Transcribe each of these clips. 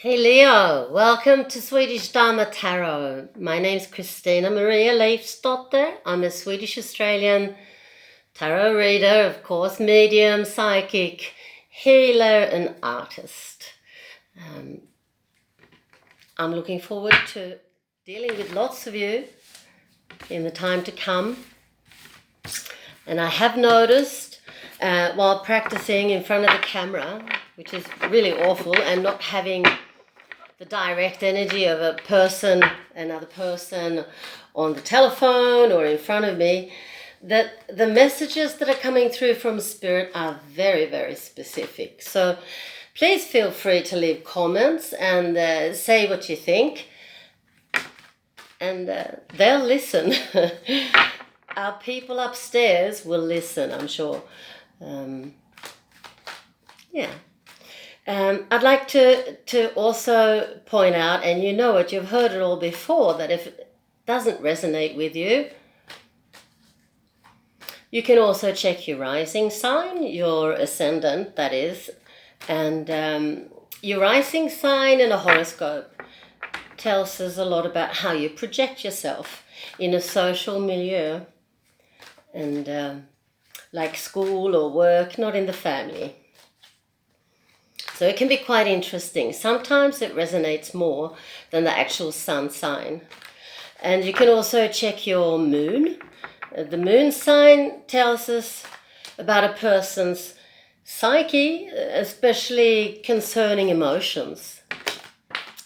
Hey Leo, welcome to Swedish Dharma Tarot. My name's Christina Maria Leifsdotter. I'm a Swedish Australian tarot reader, of course, medium, psychic, healer, and artist. I'm looking forward to dealing with lots of you in the time to come. And I have noticed while practicing in front of the camera, which is really awful, and not having the direct energy of a person, another person on the telephone or in front of me, that the messages that are coming through from Spirit are very, very specific. So please feel free to leave comments and say what you think. And they'll listen. Our people upstairs will listen, I'm sure. I'd like to also point out, and you know it, you've heard it all before, that if it doesn't resonate with you, you can also check your rising sign, your ascendant, that is, and your rising sign in a horoscope tells us a lot about how you project yourself in a social milieu, and like school or work, not in the family. So it can be quite interesting. Sometimes it resonates more than the actual sun sign. And you can also check your moon. The moon sign tells us about a person's psyche, especially concerning emotions.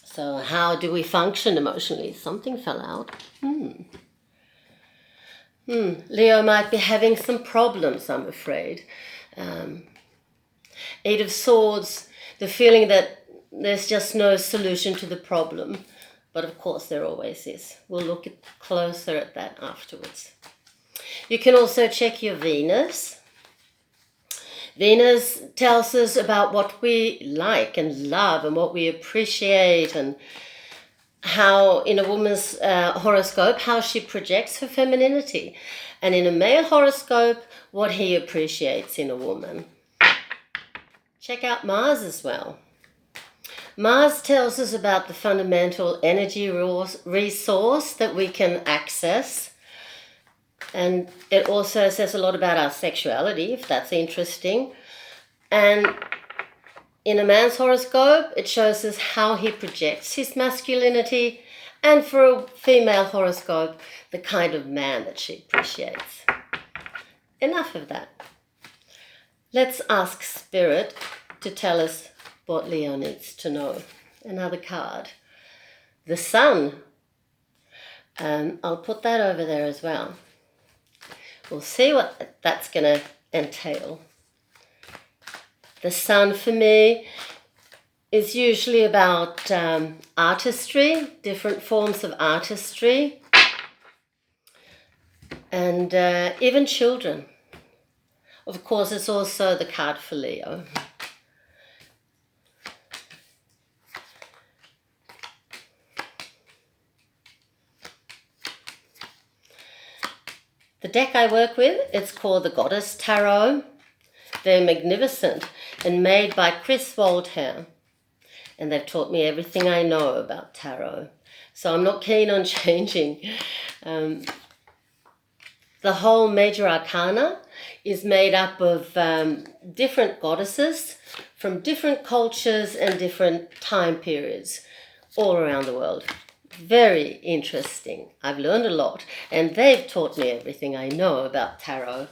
So how do we function emotionally? Something fell out. Leo might be having some problems, I'm afraid. Eight of Swords, the feeling that there's just no solution to the problem. But of course there always is. We'll look closer at that afterwards. You can also check your Venus. Venus tells us about what we like and love and what we appreciate, and how in a woman's horoscope, how she projects her femininity. And in a male horoscope, what he appreciates in a woman. Check out Mars as well. Mars tells us about the fundamental energy resource that we can access. And it also says a lot about our sexuality, if that's interesting. And in a man's horoscope, it shows us how he projects his masculinity. And for a female horoscope, the kind of man that she appreciates. Enough of that. Let's ask Spirit to tell us what Leo needs to know. Another card. The Sun. I'll put that over there as well. We'll see what that's going to entail. The Sun for me is usually about artistry, different forms of artistry, and even children. Of course, it's also the card for Leo. The deck I work with, it's called the Goddess Tarot. They're magnificent and made by Chris Waldhair. And they've taught me everything I know about tarot. So I'm not keen on changing. The whole major arcana is made up of different goddesses from different cultures and different time periods all around the world. Very interesting. I've learned a lot, and they've taught me everything I know about tarot.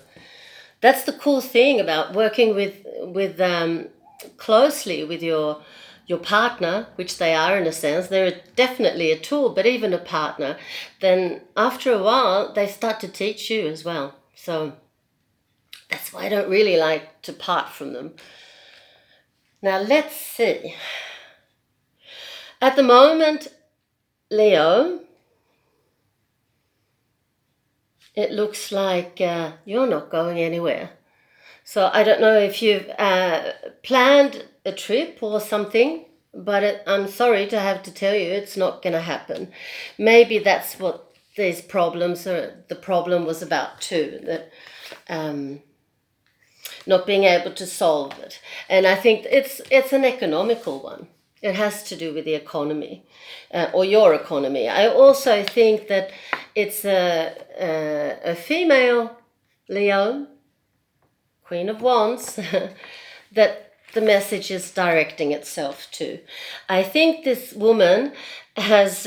That's the cool thing about working with closely with your partner, which they are in a sense. They're definitely a tool, but even a partner. Then after a while, they start to teach you as well. So that's why I don't really like to part from them. Now let's see. At the moment, Leo, it looks like you're not going anywhere. So I don't know if you've planned a trip or something, but I'm sorry to have to tell you it's not going to happen. Maybe that's what these problems, or the problem was about too, that not being able to solve it. And I think it's an economical one. It has to do with the economy, or your economy. I also think that it's a female Leo, Queen of Wands, that the message is directing itself to. I think this woman has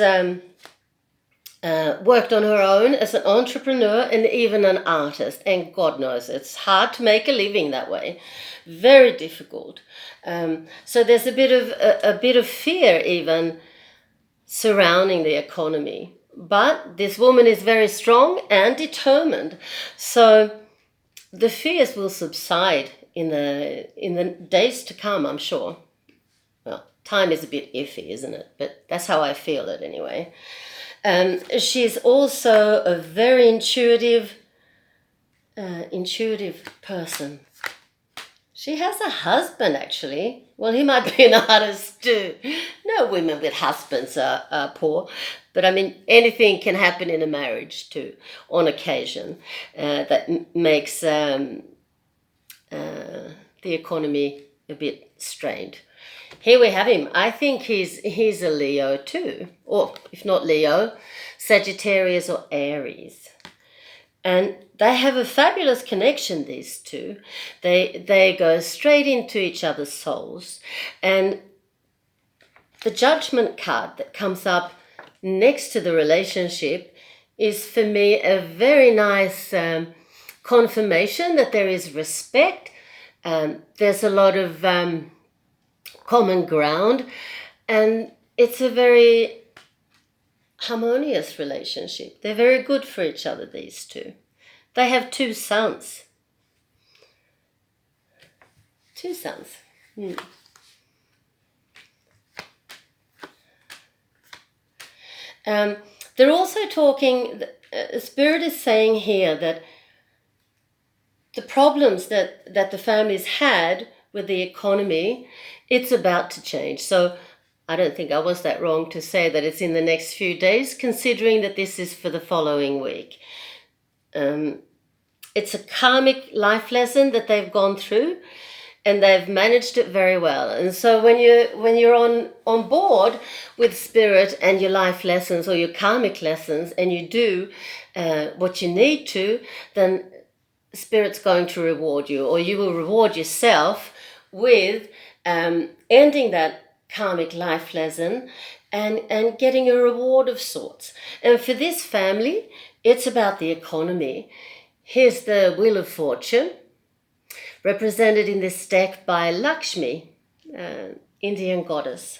worked on her own as an entrepreneur and even an artist, and God knows it's hard to make a living that way. Very difficult. So there's a bit of fear even surrounding the economy. But this woman is very strong and determined. So the fears will subside in the days to come, I'm sure. Well, time is a bit iffy, isn't it? But that's how I feel it anyway. She's also a very intuitive person. She has a husband, actually. Well, he might be an artist too. No women with husbands are poor. But I mean, anything can happen in a marriage too, on occasion, that makes the economy a bit strained. Here we have him. I think he's a Leo too, or if not Leo, Sagittarius or Aries. And they have a fabulous connection, these two. They go straight into each other's souls. And the Judgment card that comes up next to the relationship is, for me, a very nice confirmation that there is respect. There's a lot of common ground, and it's a very harmonious relationship. They're very good for each other, these two. They have 2 sons. 2 sons. They're also talking, Spirit is saying here that the problems that the families had with the economy, it's about to change. So I don't think I was that wrong to say that it's in the next few days, considering that this is for the following week. It's a karmic life lesson that they've gone through, and they've managed it very well. And so when you're on board with Spirit and your life lessons or your karmic lessons, and you do what you need to, then Spirit's going to reward you, or you will reward yourself with ending that karmic life lesson and getting a reward of sorts. And for this family, it's about the economy. Here's the Wheel of Fortune, represented in this deck by Lakshmi, Indian goddess.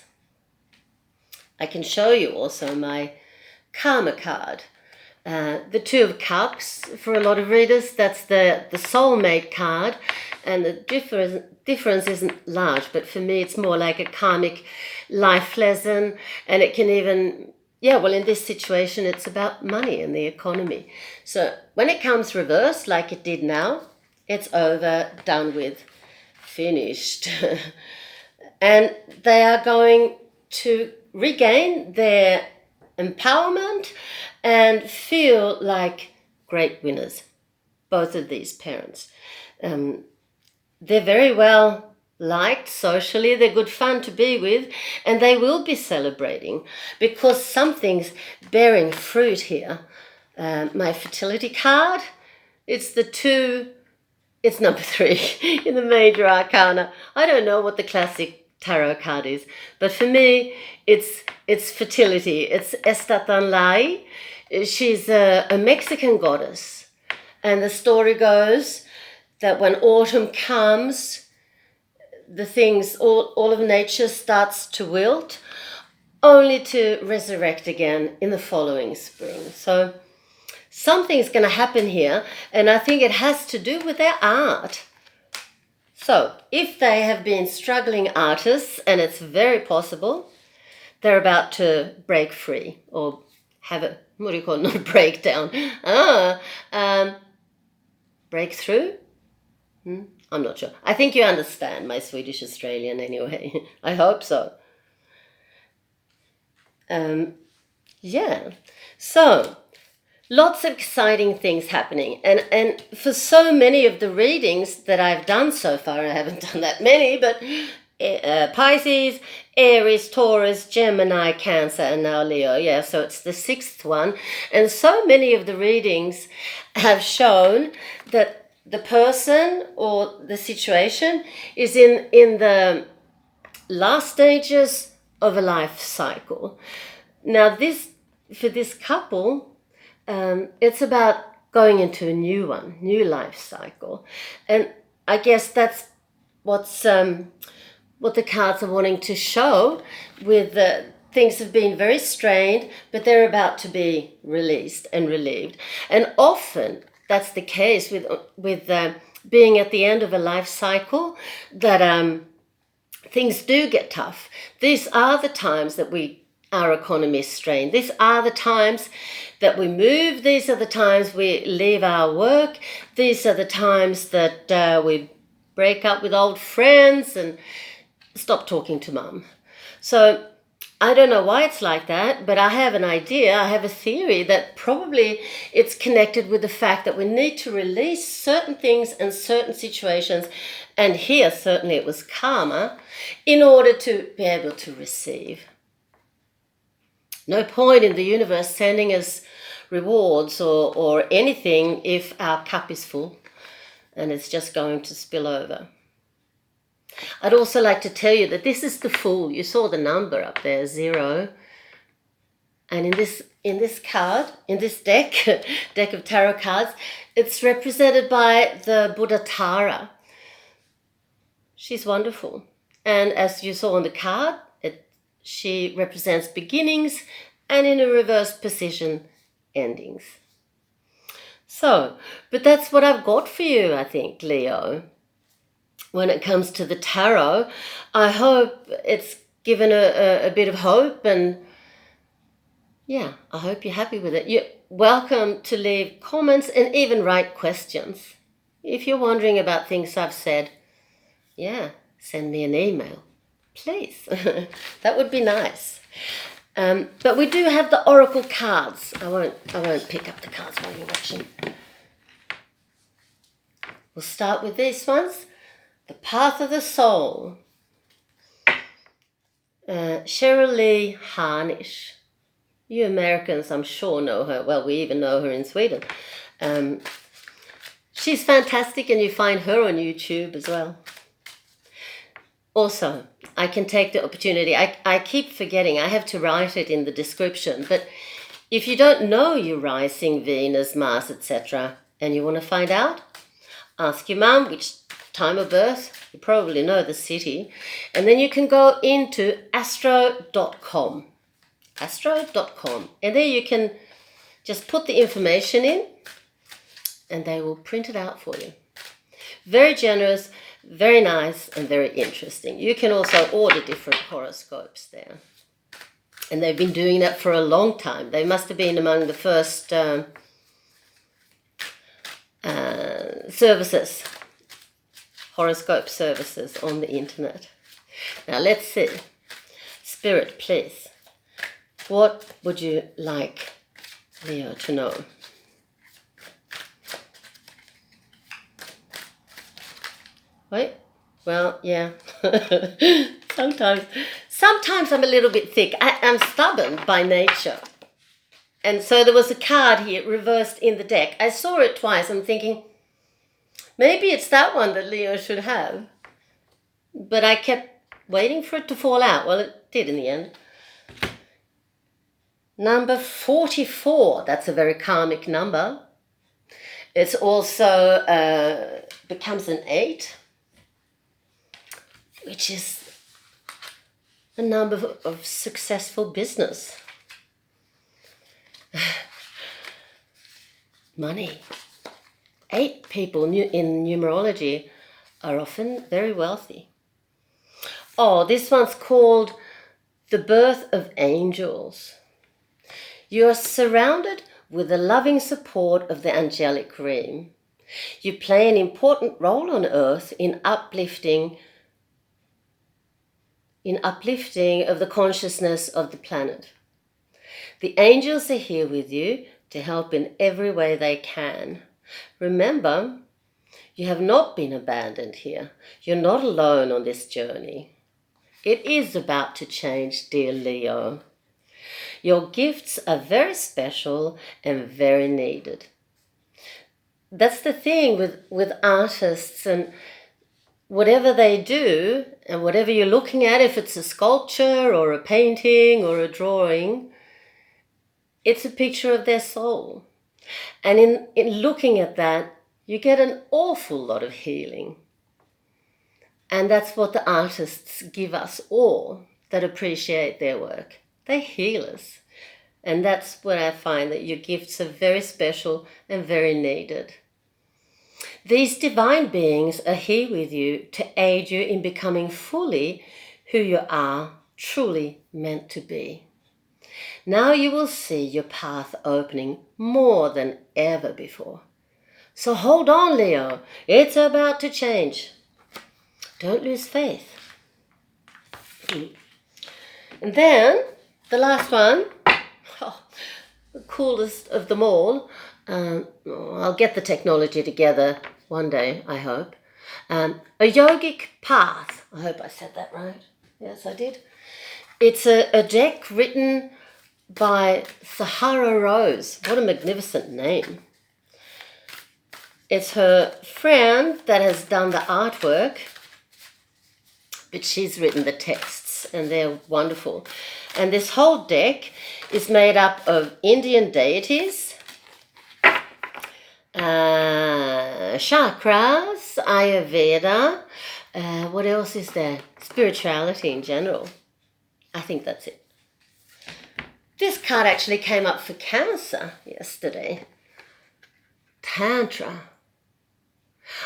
I can show you also my Karma card. The 2 of Cups, for a lot of readers, that's the soulmate card, and the difference isn't large, but for me it's more like a karmic life lesson, and it can even, in this situation it's about money and the economy. So when it comes reversed, like it did now, it's over, done with, finished. And they are going to regain their empowerment and feel like great winners, both of these parents. They're very well liked socially, they're good fun to be with, and they will be celebrating because something's bearing fruit here. My fertility card, it's number 3 in the major arcana. I don't know what the classic tarot card is, but for me, it's fertility. It's Estatanlai. She's a Mexican goddess, and the story goes that when autumn comes, the things, all of nature starts to wilt, only to resurrect again in the following spring. So something's going to happen here, and I think it has to do with their art. So if they have been struggling artists, and it's very possible, they're about to break free or have a, what do you call it, not a breakdown, breakthrough? I'm not sure. I think you understand my Swedish Australian anyway. I hope so. So lots of exciting things happening. And for so many of the readings that I've done so far, I haven't done that many, but Pisces, Aries, Taurus, Gemini, Cancer, and now Leo. Yeah, so it's the 6th one. And so many of the readings have shown that the person or the situation is in the last stages of a life cycle. Now, for this couple, it's about going into a new life cycle. And I guess that's what the cards are wanting to show, with things have been very strained, but they're about to be released and relieved. And often that's the case with being at the end of a life cycle, that things do get tough. These are the times that our economy is strained. These are the times that we move. These are the times we leave our work. These are the times that we break up with old friends and stop talking to mum. So I don't know why it's like that, but I have an idea, I have a theory that probably it's connected with the fact that we need to release certain things and certain situations, and here certainly it was karma, in order to be able to receive. No point in the universe sending us rewards or anything if our cup is full and it's just going to spill over. I'd also like to tell you that this is the Fool. You saw the number up there, 0. And in this card, in this deck of tarot cards, it's represented by the Buddha Tara. She's wonderful. And as you saw on the card, she represents beginnings, and in a reverse position, endings. So, but that's what I've got for you, I think, Leo. When it comes to the tarot, I hope it's given a bit of hope, and yeah, I hope you're happy with it. You're welcome to leave comments and even write questions. If you're wondering about things I've said, yeah, send me an email, please. That would be nice. But we do have the oracle cards. I won't pick up the cards while you're watching. We'll start with these ones. The Path of the Soul. Cheryl Lee Harnish. You Americans, I'm sure, know her. Well, we even know her in Sweden. She's fantastic, and you find her on YouTube as well. Also, I can take the opportunity. I keep forgetting. I have to write it in the description. But if you don't know your rising, Venus, Mars, etc., and you want to find out, ask your mum which time of birth. You probably know the city. And then you can go into astro.com. Astro.com. And there you can just put the information in, and they will print it out for you. Very generous, very nice, and very interesting. You can also order different horoscopes there. And they've been doing that for a long time. They must have been among the first services, horoscope services on the internet. Now let's see. Spirit, please. What would you like Leo to know? Wait, well, yeah. Sometimes I'm a little bit thick. I'm stubborn by nature. And so there was a card here reversed in the deck. I saw it twice. I'm thinking, maybe it's that one that Leo should have. But I kept waiting for it to fall out. Well, it did in the end. Number 44. That's a very karmic number. It's also becomes an 8, which is a number of successful business. Money. 8 people in numerology are often very wealthy. Oh, this one's called The Birth of Angels. You are surrounded with the loving support of the angelic realm. You play an important role on earth in uplifting of the consciousness of the planet. The angels are here with you to help in every way they can. Remember, you have not been abandoned here. You're not alone on this journey. It is about to change, dear Leo. Your gifts are very special and very needed. That's the thing with artists, and whatever they do and whatever you're looking at, if it's a sculpture or a painting or a drawing, it's a picture of their soul. And in looking at that, you get an awful lot of healing. And that's what the artists give us all that appreciate their work. They heal us. And that's where I find that your gifts are very special and very needed. These divine beings are here with you to aid you in becoming fully who you are truly meant to be. Now you will see your path opening more than ever before. So hold on, Leo. It's about to change. Don't lose faith. And then the last one, the coolest of them all. I'll get the technology together one day, I hope. A yogic path. I hope I said that right. Yes, I did. It's a deck written by Sahara Rose. What a magnificent name. It's her friend that has done the artwork, but she's written the texts, and they're wonderful. And this whole deck is made up of Indian deities, chakras, Ayurveda, what else is there? Spirituality in general. I think that's it. This card actually came up for Cancer yesterday. Tantra.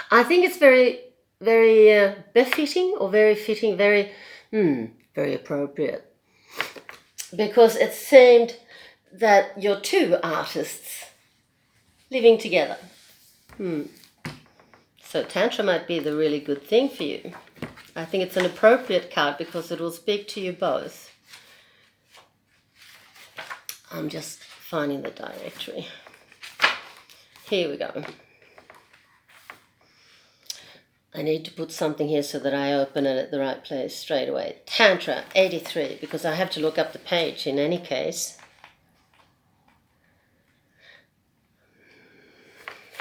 I think it's very, very befitting, or very fitting, very appropriate. Because it seemed that you're two artists living together. So Tantra might be the really good thing for you. I think it's an appropriate card because it will speak to you both. I'm just finding the directory. Here we go. I need to put something here so that I open it at the right place straight away. Tantra 83, because I have to look up the page in any case.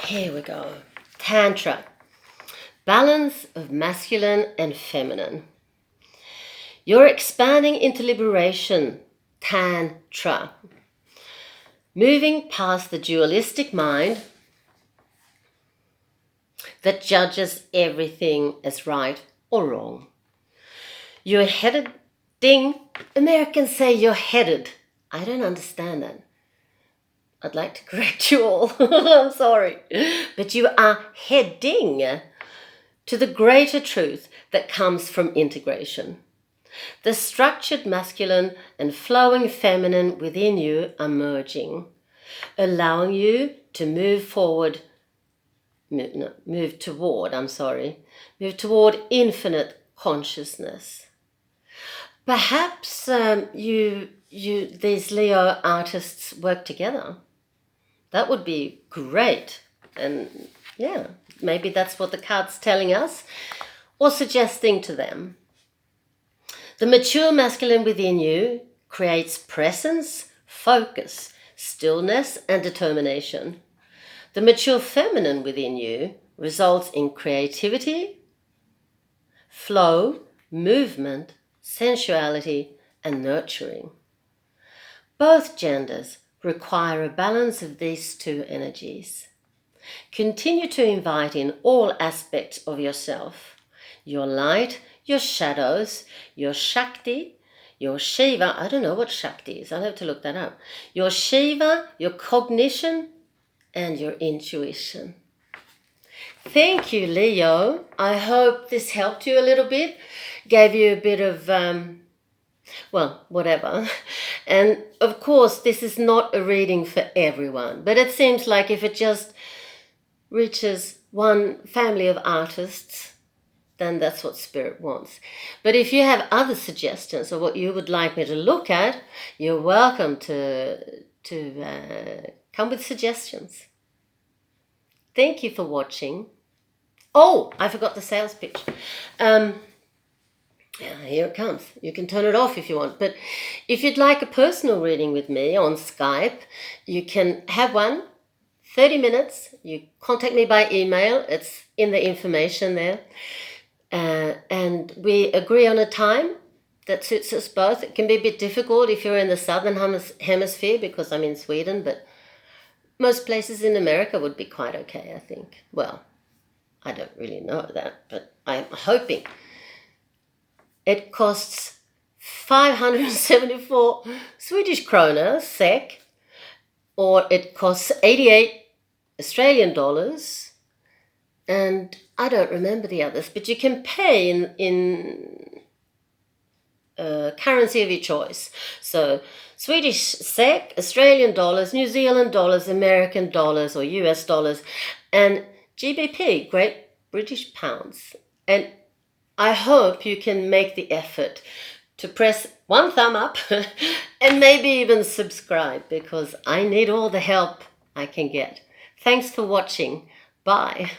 Here we go. Tantra. Balance of masculine and feminine. You're expanding into liberation. Tantra. Moving past the dualistic mind that judges everything as right or wrong. You're headed, ding, Americans say you're headed. I don't understand that. I'd like to correct you all. I'm sorry. But you are heading to the greater truth that comes from integration. The structured masculine and flowing feminine within you are merging, allowing you to move toward infinite consciousness. Perhaps these Leo artists work together. That would be great. And yeah, maybe that's what the card's telling us or suggesting to them. The mature masculine within you creates presence, focus, stillness, and determination. The mature feminine within you results in creativity, flow, movement, sensuality, and nurturing. Both genders require a balance of these two energies. Continue to invite in all aspects of yourself, your light, your shadows, your Shakti, your Shiva. I don't know what Shakti is. I'll have to look that up. Your Shiva, your cognition, and your intuition. Thank you, Leo. I hope this helped you a little bit, gave you a bit of, whatever. And of course, this is not a reading for everyone, but it seems like if it just reaches one family of artists, then that's what Spirit wants. But if you have other suggestions or what you would like me to look at, you're welcome to come with suggestions. Thank you for watching. Oh, I forgot the sales pitch. Yeah, here it comes. You can turn it off if you want. But if you'd like a personal reading with me on Skype, you can have one, 30 minutes. You contact me by email. It's in the information there. And we agree on a time that suits us both. It can be a bit difficult if you're in the southern hemisphere because I'm in Sweden, but most places in America would be quite okay, I think. Well, I don't really know that, but I'm hoping. It costs 574 Swedish krona, SEK, or it costs 88 Australian dollars, and I don't remember the others, but you can pay in currency of your choice. So Swedish SEK, Australian dollars, New Zealand dollars, American dollars or US dollars, and GBP, Great British Pounds. And I hope you can make the effort to press one thumb up and maybe even subscribe, because I need all the help I can get. Thanks for watching. Bye.